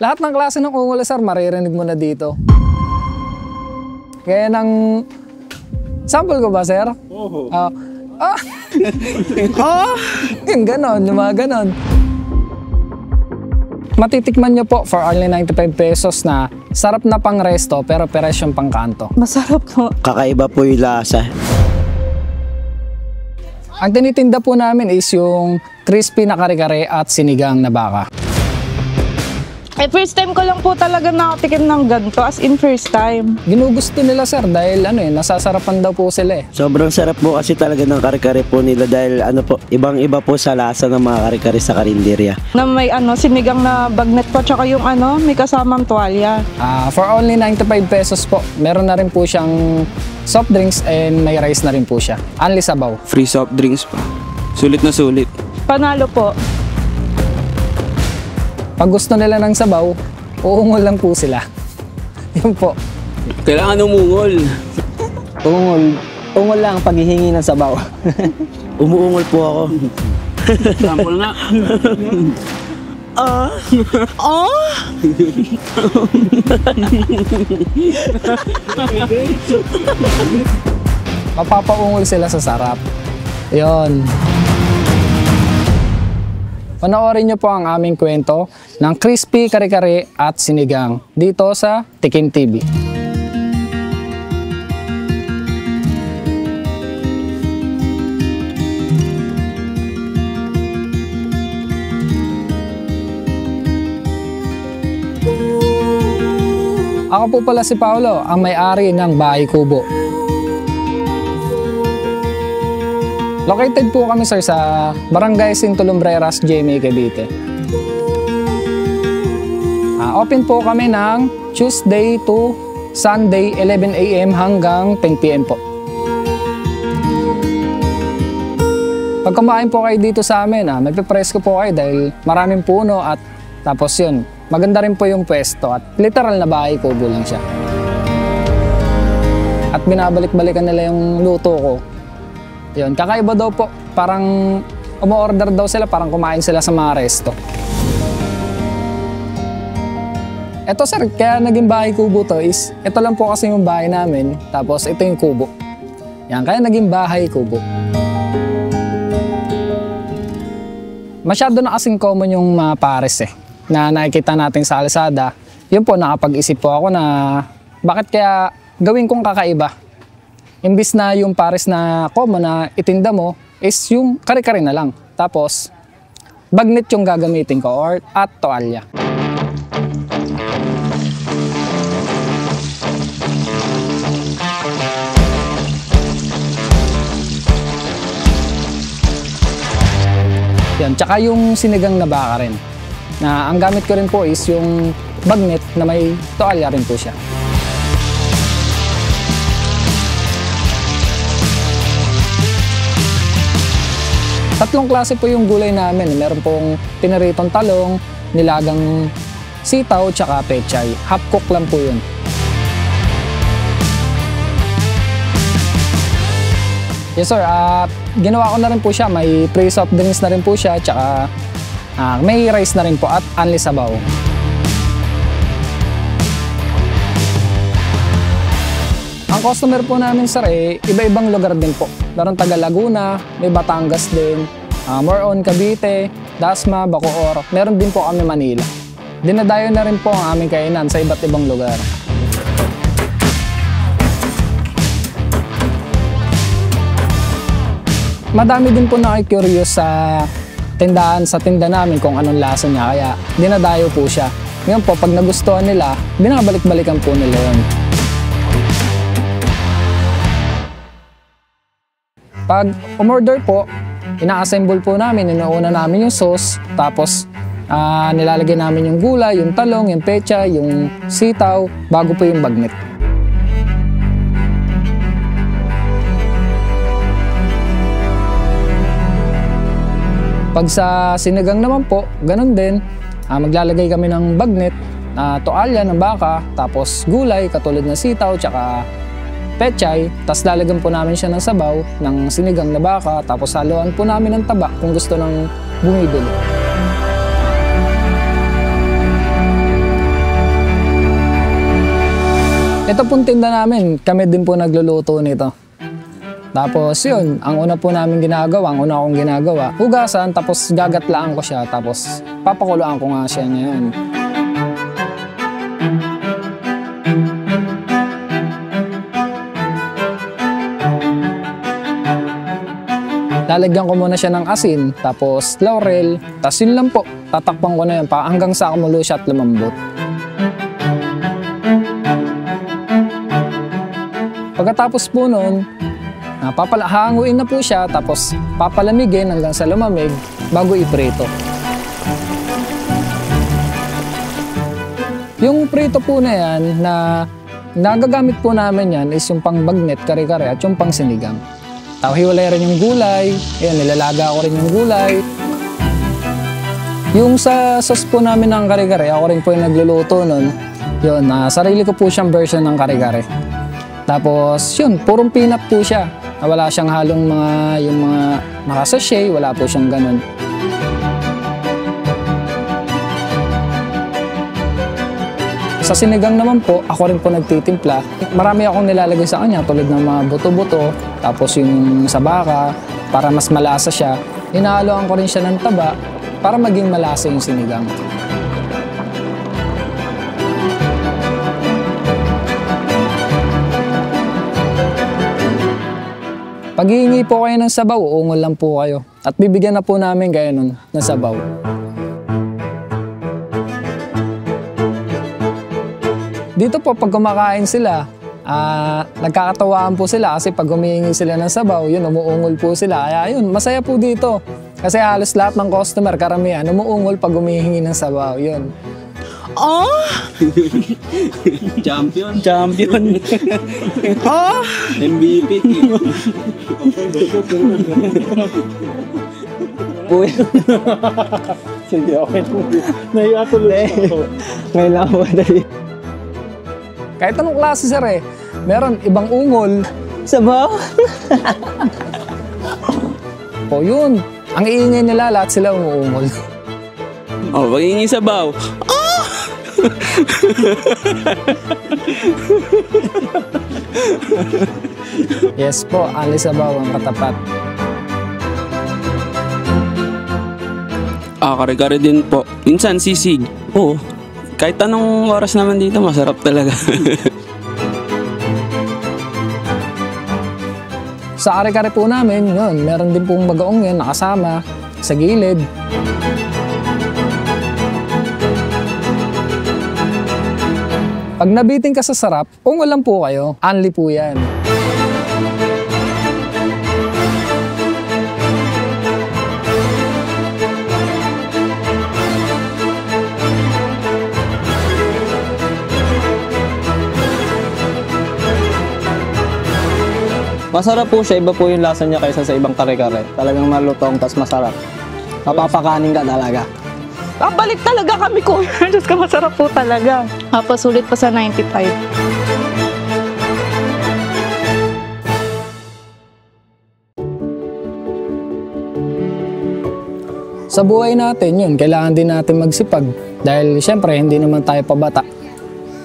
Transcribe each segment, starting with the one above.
Lahat ng klase ng ungol, sir, maririnig mo na dito. Kaya ng... Sample ko ba, sir? Oo. Yung ganon, yung mga ganon. Matitikman nyo po for only 95 pesos na sarap na pang resto pero peresyong pang kanto. Masarap po. Kakaiba po yung lasa. Ang tinitinda po namin is yung crispy na kare-kare at sinigang na baka. First time ko lang po talaga nakatikim ng ganito, as in first time. Ginugusto nila, sir, dahil nasasarapan daw po sila eh. Sobrang sarap po kasi talaga ng kare-kare po nila dahil po, ibang-iba po sa lasa ng mga kare-kare sa karinderya. Na may sinigang na bagnet po, tsaka yung may kasamang tuwalya. For only 95 pesos po, meron na rin po siyang soft drinks and may rice na rin po siya. Only sabaw. Free soft drinks pa. Sulit na sulit. Panalo po. Pag gusto nila ng sabaw, uungol lang po sila. Yun po. Kailangan umungol. Ungol lang pag hihingi ng sabaw. Umuungol po ako. Sample nga. Mapapaungol sila sa sarap. Yun. Panoorin nyo po ang aming kwento ng crispy kare-kare at sinigang dito sa Tikim TV. Ako po pala si Paolo, ang may-ari ng Bahay Kubo. Located po kami, sir, sa Barangay Cinto Lumbreras, GMA, Cavite. Open po kami ng Tuesday to Sunday, 11 AM hanggang 10 PM po. Pag kumain po kayo dito sa amin, magpipresko po kayo dahil maraming puno at tapos yun, maganda rin po yung pwesto at literal na bahay kubo lang siya. At binabalik-balikan nila yung luto ko. Yun, kakaiba daw po. Parang umu-order daw sila, parang kumain sila sa mga resto. Eto, sir, kaya naging bahay kubo to is, ito lang po kasi yung bahay namin, tapos ito yung kubo. Yan, kaya naging bahay kubo. Masyado na kasing common yung mga pares na nakikita natin sa kalsada. Yun po, nakapag-isip po ako na bakit kaya gawin kong kakaiba. Imbis na yung pares na common na itinda mo is yung kare-kare na lang. Tapos, bagnet yung gagamitin ko at toalya. Yan, tsaka yung sinigang na baka rin. Na ang gamit ko rin po is yung bagnet na may toalya rin po siya. Tatlong klase po yung gulay namin. Meron pong pinaritong talong, nilagang sitaw, tsaka pechay. Half cook lang po yun. Yes, sir. Ginawa ko na rin po siya. May pre-soft drinks na rin po siya, tsaka may rice na rin po at only sabaw. Ang customer po namin, sir, iba-ibang lugar din po. Meron taga Laguna, may Batangas din, more on Cavite, Dasma, Bacoor. Meron din po kami Manila. Dinadayo na rin po ang aming kainan sa iba't ibang lugar. Madami din po nakikurious sa tindahan, sa tinda namin kung anong lasa niya, kaya dinadayo po siya. Ngayon po, pag nagustuhan nila, binabalik-balikan po nila yun. Pag umorder po, ina-assemble po namin, inuuna namin yung sauce, tapos nilalagay namin yung gulay, yung talong, yung pecha, yung sitaw, bago po yung bagnet. Pag sa sinigang naman po, ganun din, maglalagay kami ng bagnet, toalya ng baka, tapos gulay, katulad ng sitaw, tsaka pechay, tapos lalagyan po namin siya ng sabaw, ng sinigang na baka, tapos haluan po namin ng taba kung gusto ng bumibili. Ito pong tinda namin, kami din po nagluluto nito. Tapos yun, ang una po namin ginagawa, ang una kong ginagawa, hugasan, tapos gagatlaan ko siya, tapos papakuluan ko nga siya ngayon. Lalagyan ko muna siya ng asin, tapos laurel, tapos yun lang po, tatakpan ko na yun hanggang sa kumulo siya at lumambot. Pagkatapos po nun, hanguin na po siya, tapos papalamigin hanggang sa lumamig bago iprito. Yung prito po na yan, na nagagamit po namin yan is yung pang bagnet, kare-kare at yung pang sinigang. Hiwalay rin yung gulay, ayan, nilalaga ko rin yung gulay. Yung sa sauce po namin ng kare-kare, ako rin po yung nagluluto nun. Yun, sarili ko po siyang version ng kare-kare. Tapos yun, purong peanut po siya. Wala siyang halong yung mga nakasashay, wala po siyang ganun. Sa sinigang naman po, ako rin po nagtitimpla. Marami akong nilalagay sa kanya tulad ng mga buto-buto, tapos yung sa baka, para mas malasa siya. Inahaluan ko rin siya ng taba para maging malasa yung sinigang. Pag hihingi po kayo ng sabaw, uungol lang po kayo. At bibigyan na po namin kayo nun ng sabaw. Dito po, pag kumakain sila, nagkakatawaan po sila kasi pag humihingi sila ng sabaw, yun, umuungol po sila. Kaya yun, masaya po dito. Kasi halos lahat ng customer, karamihan, umuungol pag humihingi ng sabaw. Yun. Oh! Champion. Oh! MVP. Sige, okay. Naiya tuloy ako. Ngayon lang ako dali. Kahit anong klase sir meron ibang ungol. Sabaw? Po yun. Ang iingay nila, lahat sila umuungol. Oh, pag-iingi sabaw. Yes po, Ali Sabaw ang katapat. Kare-kare din po. Minsan sisig. Oo. Kahit anong oras naman dito, masarap talaga. Sa kare-kare po namin, yun, meron din pong bagoong yun, nakasama sa gilid. Pag nabitin ka sa sarap, ungol lang po kayo. Only po yan. Masarap po siya, iba po yung lasa niya kaysa sa ibang kare-kare. Talagang malutong, tas masarap. Mapapakanin ka talaga. Balik talaga kami, kuya. Diyos ka, masarap po talaga. Sulit pa sa 95. Sa buhay natin, yun, kailangan din natin magsipag. Dahil siyempre, hindi naman tayo pabata.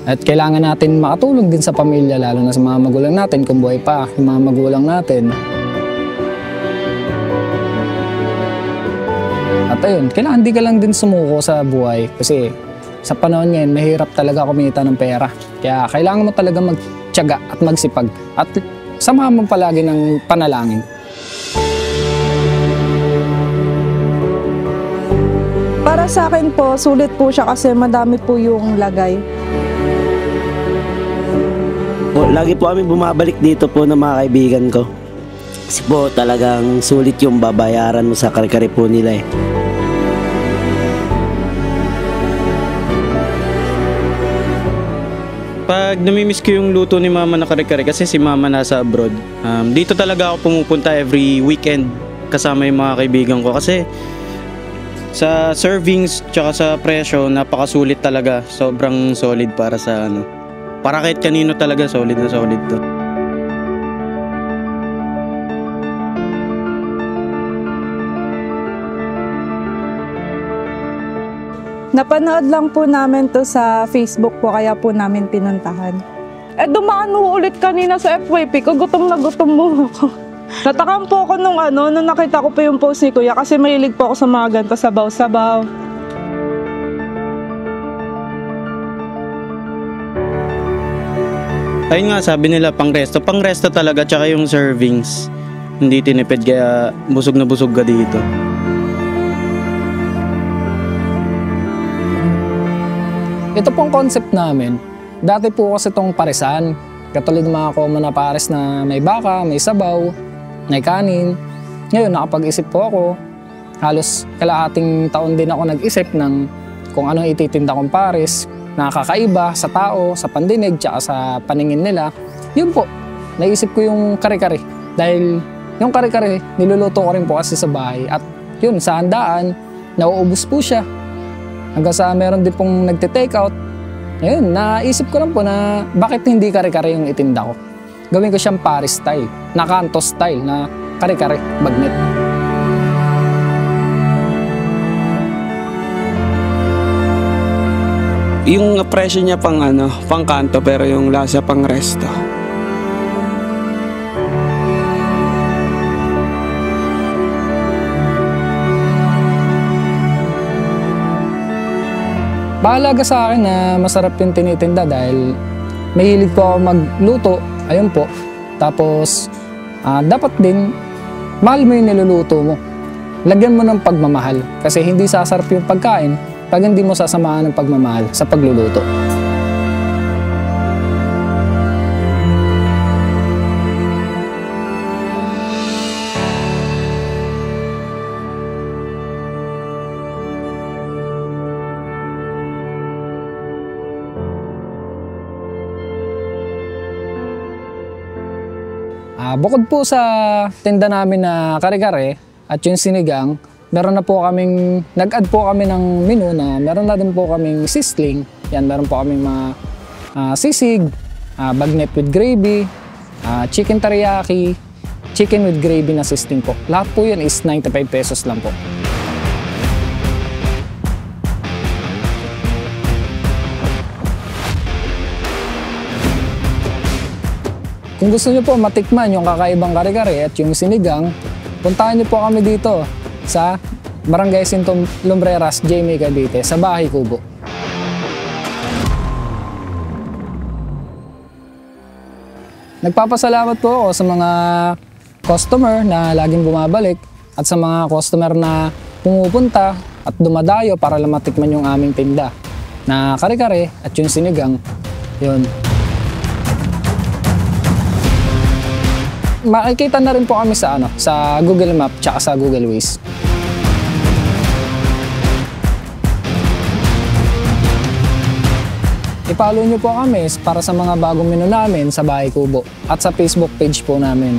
At kailangan natin makatulong din sa pamilya, lalo na sa mga magulang natin, kung buhay pa, yung mga magulang natin. At ayun, kailangan di ka lang din sumuko sa buhay. Kasi sa panahon ngayon, mahirap talaga kumita ng pera. Kaya kailangan mo talaga magtiyaga at magsipag. At samahan mo palagi ng panalangin. Para sa akin po, sulit po siya kasi madami po yung lagay. Lagi po kami bumabalik dito po ng mga kaibigan ko. Kasi po talagang sulit yung babayaran mo sa kare-kare po nila eh. Pag namimiss ko yung luto ni mama na kare-kare kasi si mama nasa abroad, dito talaga ako pumupunta every weekend kasama yung mga kaibigan ko kasi sa servings tsaka sa presyo napakasulit talaga, sobrang solid para sa para kahit kanino talaga solid na solid to. Napanood lang po namin to sa Facebook po, kaya po namin pinuntahan. Dumaan mo ulit kanina sa FYP ko, gutom na gutom mo ako. Natakam po ako nung nakita ko pa yung post ni Kuya kasi mahilig po ako sa mga ganito, sabaw-sabaw. Ayun nga, sabi nila pang resto talaga, tsaka yung servings. Hindi tinipid kaya busog na busog ka dito. Ito pong concept namin, dati po kasi itong parisan. Katulad ng mga common na pares na may baka, may sabaw, may kanin. Ngayon nakapag-isip po ako, halos kalahating taon din ako nag-isip ng kung anong ititinda kong pares, nakakaiba sa tao, sa pandinig, tsaka sa paningin nila. Yun po, naisip ko yung kare-kare. Dahil yung kare-kare, niluluto ko rin po kasi sa bahay. At yun, sa handaan, nauubos po siya. Hanggang sa meron din pong nagte-take out. Ayun, naisip ko lang po na bakit hindi kare-kare yung itinda ko. Gawin ko siyang Paris style, na kanto style, na kare-kare, bagnet. Yung presyo niya pang kanto pero yung lasa pang resto. Mahalaga sa akin na masarap yung tinitinda dahil mahilig po ako magluto, ayun po. Tapos, dapat din, mahal mo yung niluluto mo. Lagyan mo ng pagmamahal kasi hindi sasarap yung pagkain pag hindi mo sasamahan ng pagmamahal sa pagluluto. Bukod po sa tinda namin na kare-kare at yung sinigang, meron na po kaming, nag-add po kami ng menu na meron na din po kaming sisling. Yan, meron po kaming mga sisig, bagnet with gravy, chicken teriyaki, chicken with gravy na sisling po. Lahat po yun is 95 pesos lang po. Kung gusto niyo po matikman yung kakaibang kare-kare at yung sinigang, puntahan niyo po kami dito sa Barangay Sinton Lumbreras, Jamie, Cavite, sa Bahay Kubo. Nagpapasalamat po ako sa mga customer na laging bumabalik at sa mga customer na pumupunta at dumadayo para lang matikman yung aming tinda na kare-kare at yung sinigang. Yun. Makikita na rin po kami sa sa Google Map tsaka sa Google Waze. I-follow nyo po kami para sa mga bagong menu namin sa Bahay Kubo at sa Facebook page po namin.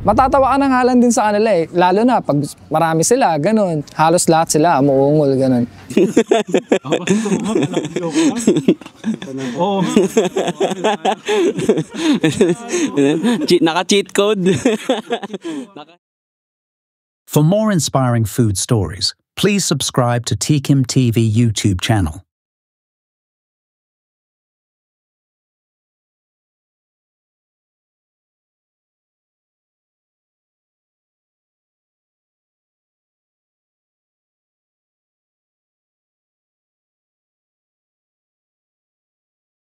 Matatawa ka na nga lang din sa kanila eh. Lalo na pag marami sila, ganun. Halos lahat sila, umuungol, ganun. Naka-cheat code. For more inspiring food stories, please subscribe to Tikim TV YouTube channel.